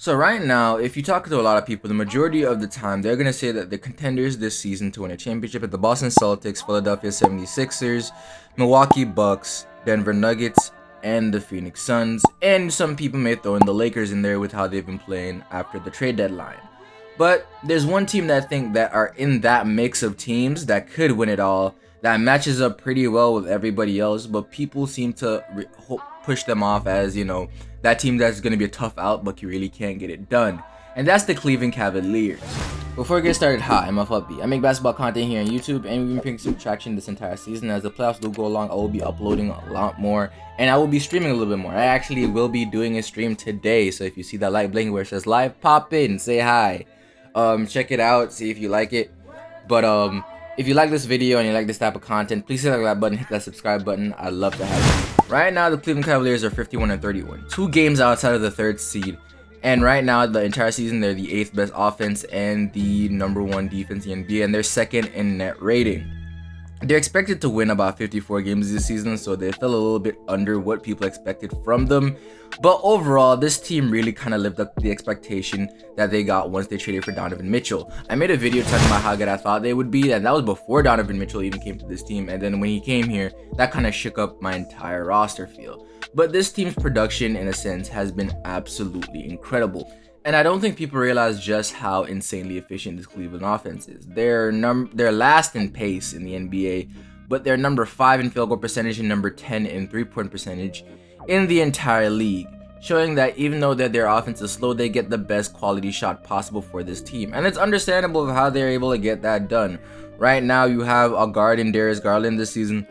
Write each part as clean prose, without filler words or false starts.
So right now, if you talk to a lot of people, the majority of the time, they're going to say that the contenders this season to win a championship are the Boston Celtics, Philadelphia 76ers, Milwaukee Bucks, Denver Nuggets, and the Phoenix Suns. And some people may throw in the Lakers in there with how they've been playing after the trade deadline. But there's one team that I think that are in that mix of teams that could win it all, that matches up pretty well with everybody else, but people seem to push them off as, that team that's going to be a tough out, but you really can't get it done. And that's the Cleveland Cavaliers. Before we get started, hi, I'm FLB. I make basketball content here on YouTube, and we've been picking some traction this entire season. As the playoffs do go along, I will be uploading a lot more, and I will be streaming a little bit more. I actually will be doing a stream today, so if you see that light blinking where it says live, pop in, say hi. Check it out, see if you like it. But if you like this video and you like this type of content, please hit that button, hit that subscribe button. I'd love to have you. Right now, the Cleveland Cavaliers are 51-31, 2 games outside of the 3rd seed. And right now, the entire season, they're the 8th best offense and the #1 defense in the NBA, and they're 2nd in net rating. They're expected to win about 54 games this season, so they fell a little bit under what people expected from them. But overall, this team really kind of lived up to the expectation that they got once they traded for Donovan Mitchell. I made a video talking about how good I thought they would be, and that was before Donovan Mitchell even came to this team. And then when he came here, that kind of shook up my entire roster feel. But this team's production, in a sense, has been absolutely incredible. And I don't think people realize just how insanely efficient this Cleveland offense is. They're last in pace in the NBA, but they're number 5 in field goal percentage and number 10 in three-point percentage in the entire league, showing that even though that their offense is slow, they get the best quality shot possible for this team. And it's understandable of how they're able to get that done. Right now, you have a guard in Darius Garland this season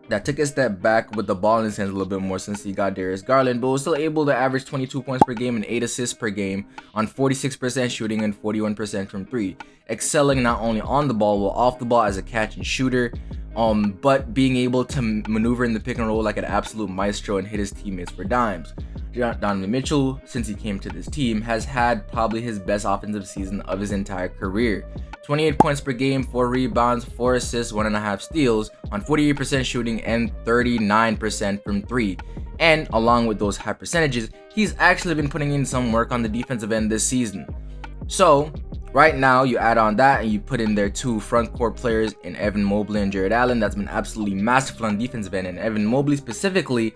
that took a step back with the ball in his hands a little bit more since he got Darius Garland, but was still able to average 22 points per game and 8 assists per game on 46% shooting and 41% from 3, excelling not only on the ball, but off the ball as a catch and shooter, but being able to maneuver in the pick and roll like an absolute maestro and hit his teammates for dimes. Donovan Mitchell, since he came to this team, has had probably his best offensive season of his entire career. 28 points per game, 4 rebounds, 4 assists, 1.5 steals on 48% shooting and 39% from 3. And along with those high percentages, he's actually been putting in some work on the defensive end this season. So right now, you add on that and you put in their 2 front court players in Evan Mobley and Jarrett Allen. That's been absolutely masterful on defensive end. And Evan Mobley specifically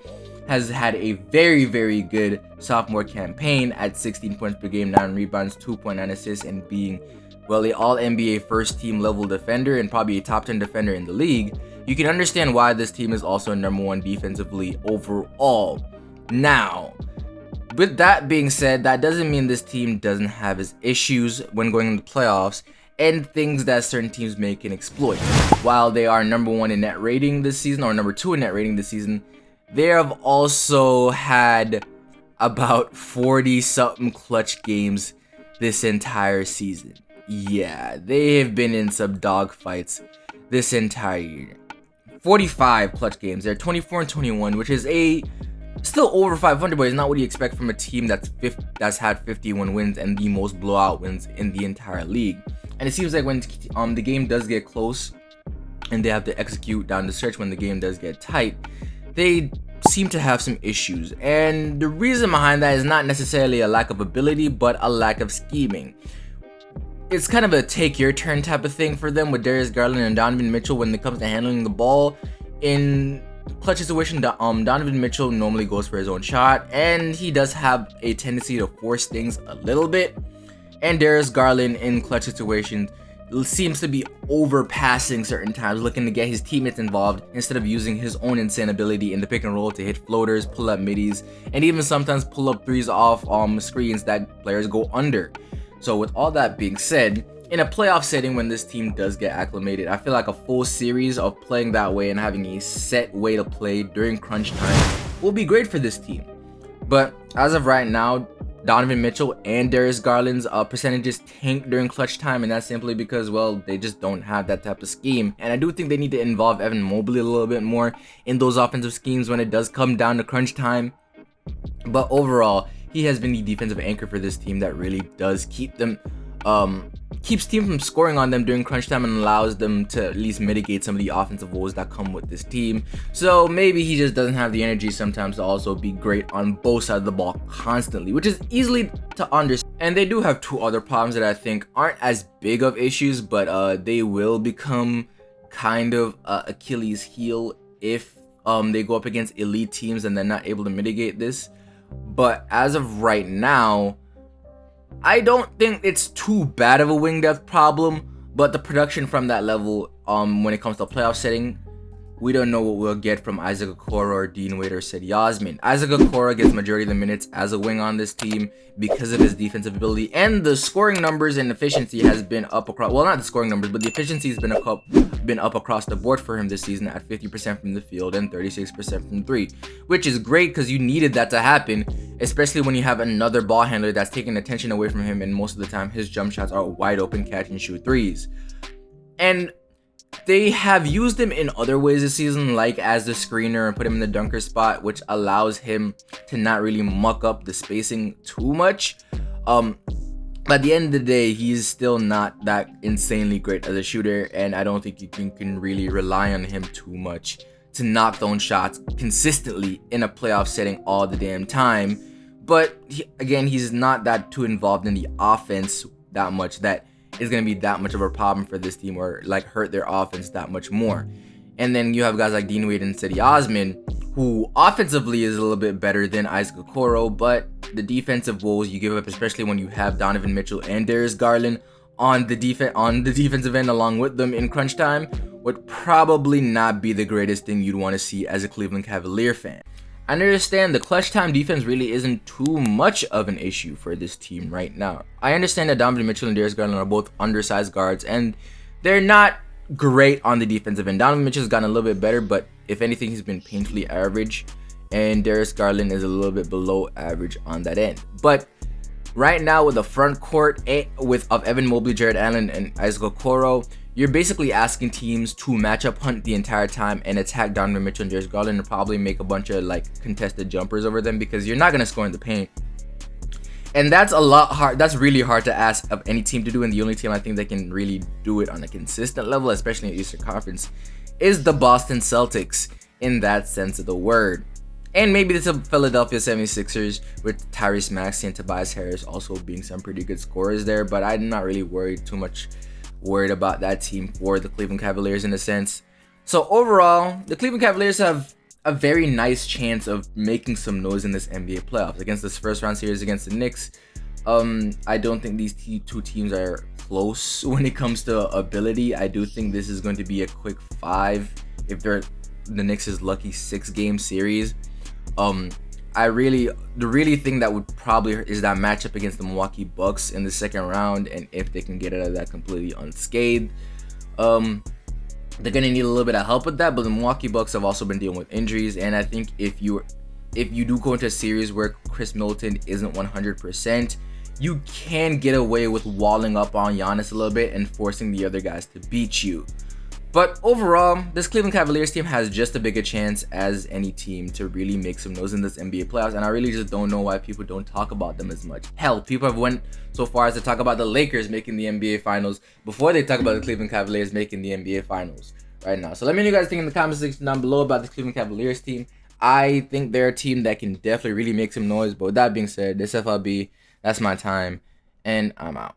has had a very, very good sophomore campaign at 16 points per game, 9 rebounds, 2.9 assists, and being, well, the all-NBA first-team level defender and probably a top 10 defender in the league. You can understand why this team is also #1 defensively overall. Now, with that being said, that doesn't mean this team doesn't have its issues when going into the playoffs and things that certain teams may can exploit. While they are #1 in net rating this season, or #2 in net rating this season, they have also had about 40-something clutch games this entire season. Yeah, they have been in some dog fights this entire year. 45 clutch games. They're 24-21, which is still over 500, but it's not what you expect from a team that's had 51 wins and the most blowout wins in the entire league. And it seems like when the game does get close and they have to execute down the stretch when the game does get tight, they seem to have some issues. And the reason behind that is not necessarily a lack of ability, but a lack of scheming. It's kind of a take your turn type of thing for them with Darius Garland and Donovan Mitchell when it comes to handling the ball. In clutch situation, Donovan Mitchell normally goes for his own shot, and he does have a tendency to force things a little bit. And Darius Garland in clutch situations seems to be overpassing certain times, looking to get his teammates involved instead of using his own insane ability in the pick and roll to hit floaters, pull up middies, and even sometimes pull up threes off screens that players go under. So with all that being said, in a playoff setting when this team does get acclimated, I feel like a full series of playing that way and having a set way to play during crunch time will be great for this team. But as of right now, Donovan Mitchell and Darius Garland's percentages tank during clutch time, and that's simply because, well, they just don't have that type of scheme. And I do think they need to involve Evan Mobley a little bit more in those offensive schemes when it does come down to crunch time. But overall, he has been the defensive anchor for this team that really does keep them keeps team from scoring on them during crunch time and allows them to at least mitigate some of the offensive woes that come with this team. So maybe he just doesn't have the energy sometimes to also be great on both sides of the ball constantly, which is easily to understand. And they do have two other problems that I think aren't as big of issues, but they will become kind of Achilles heel if they go up against elite teams and they're not able to mitigate this. But as of right now, I don't think it's too bad of a wing depth problem, but the production from that level, when it comes to a playoff setting, we don't know what we'll get from Isaac Okoro or Dean Wade or Cedi Osman. Isaac Okoro gets majority of the minutes as a wing on this team because of his defensive ability, and the scoring numbers and efficiency has been up across, well, not the scoring numbers, but the efficiency has been up across the board for him this season at 50% from the field and 36% from three, which is great because you needed that to happen, especially when you have another ball handler that's taking attention away from him, and most of the time his jump shots are wide open catch and shoot threes. And they have used him in other ways this season, like as the screener and put him in the dunker spot, which allows him to not really muck up the spacing too much. But at the end of the day, he's still not that insanely great as a shooter, and I don't think you can really rely on him too much to knock down shots consistently in a playoff setting all the damn time. But again, he's not that too involved in the offense that much that is going to be that much of a problem for this team or like hurt their offense that much more. And then you have guys like Dean Wade and Cedi Osman, who offensively is a little bit better than Isaac Okoro, but the defensive woes you give up, especially when you have Donovan Mitchell and Darius Garland on the defensive end along with them in crunch time, would probably not be the greatest thing you'd want to see as a Cleveland Cavalier fan. I understand the clutch time defense really isn't too much of an issue for this team right now. I understand that Donovan Mitchell and Darius Garland are both undersized guards, and they're not great on the defensive end. Donovan Mitchell's gotten a little bit better, but if anything, he's been painfully average, and Darius Garland is a little bit below average on that end. But right now, with the front court of Evan Mobley, Jarrett Allen, and Isaac Okoro, you're basically asking teams to matchup hunt the entire time and attack Donovan Mitchell and Darius Garland and probably make a bunch of like contested jumpers over them, because you're not going to score in the paint. And that's a lot hard. That's really hard to ask of any team to do. And the only team I think that can really do it on a consistent level, especially in the Eastern Conference, is the Boston Celtics in that sense of the word. And maybe it's the Philadelphia 76ers with Tyrese Maxey and Tobias Harris also being some pretty good scorers there. But I'm not really worried about that team for the Cleveland Cavaliers in a sense. So overall, the Cleveland Cavaliers have a very nice chance of making some noise in this NBA playoffs against this first round series against the Knicks. I don't think these two teams are close when it comes to ability. I do think this is going to be a quick 5 if the Knicks is lucky 6-game series. I really think that would probably is that matchup against the Milwaukee Bucks in the second round, and if they can get out of that completely unscathed, they're gonna need a little bit of help with that. But the Milwaukee Bucks have also been dealing with injuries, and I think if you do go into a series where Chris Middleton isn't 100%, you can get away with walling up on Giannis a little bit and forcing the other guys to beat you. But overall, this Cleveland Cavaliers team has just a bigger chance as any team to really make some noise in this NBA playoffs, and I really just don't know why people don't talk about them as much. Hell, people have went so far as to talk about the Lakers making the NBA Finals before they talk about the Cleveland Cavaliers making the NBA Finals right now. So let me know you guys think in the comment section down below about the Cleveland Cavaliers team. I think they're a team that can definitely really make some noise, but with that being said, this FLB, that's my time, and I'm out.